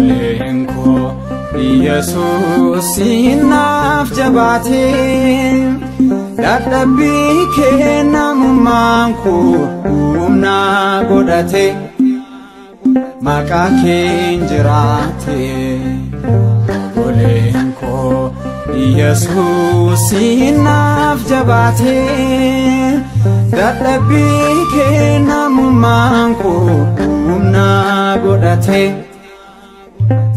Olenko Yesus sinaf jabate dadhabi kennamumanku humna godhate maqaa keen jiraate Olenko Yesus sinaf jabate dadhabi kennamumanku humna godhate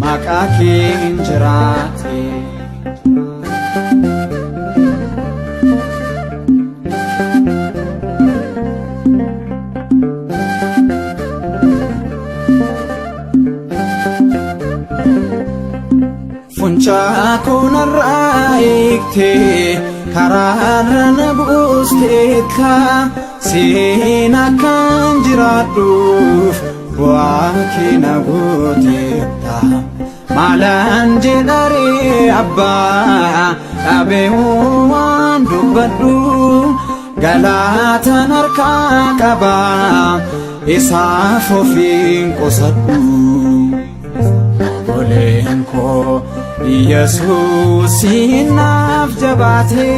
maqaa keen jiraate funcha konarraa eegte karaarra na buusteetta seenaa kan jiraadhuuf bu'aa kee na gooteetta maalaan jedharee abbaa dhabee waan dubbadhu galaataan harkaa qabaa isaaf ofiin qosadhu Olenko Yesus sinaf jabate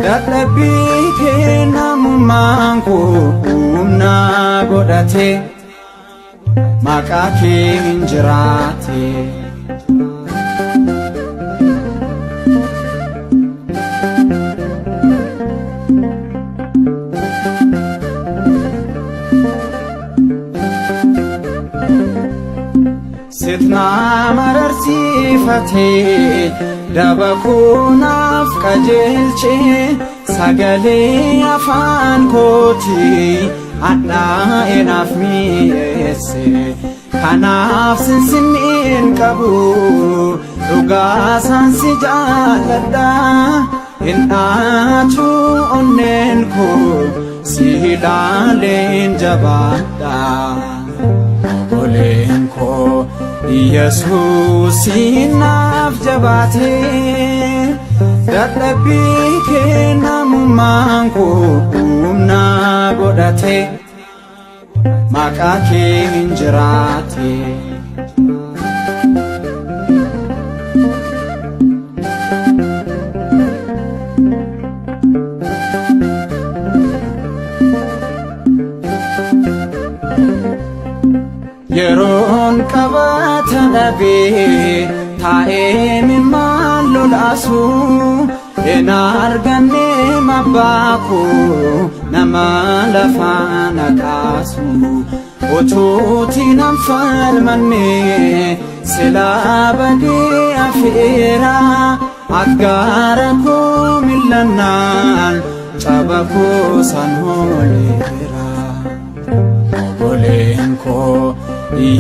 dadhabi kennamumanku humna godhate maqaa keen jiraate Sitna mararsifate dabakunaaf qajeelche sagalee afaan kooti addaa enaaf mi'eesse kanaaf sinsinniin qabu dhugaasaan si jaalladha hin dhaatu onneen koo si ilaaleen jabaadha Olenko Yesus sinaf jabate dadhabi kennamumanku humna godhate maqaa keen jiraate yeroon qabata dhabee taa'ee mimmaan lolaasu hin arganne mabbaaku nama lafaan haqaasu utuuti nan falmanne silaa badee afeera aggaara koo millannaan caba koo san hooleera Olenko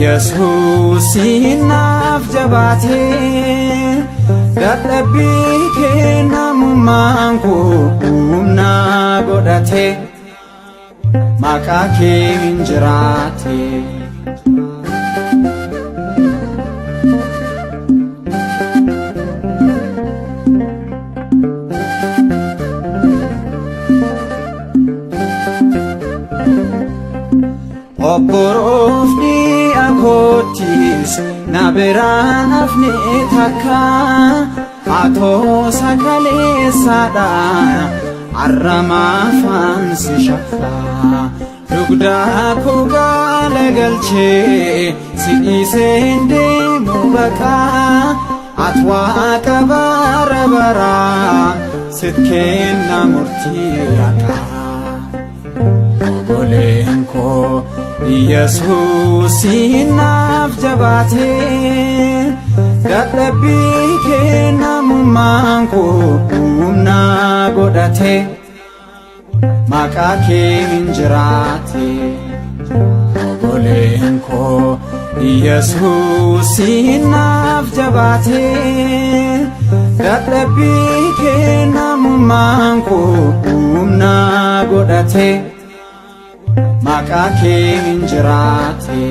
Yesus sinaf jabate dadhabi kennamumanku humna godhate maqaa keen jiraate Obborofni akotis na biraan hafne takka atoo sagaleessaadha arrama afaan si shaffa dugdaa koo gaala galchee si dhiiseen deemu baqaa ati waaqa bara baraa sit kenna murtii haqaa Olenko Yesus sinaf jabate dadhabi kennamumanku humna godhate maqaa keen jiraate Olenko Yesus sinaf jabate dadhabi kennamumanku humna godhate maqaa keen jiraate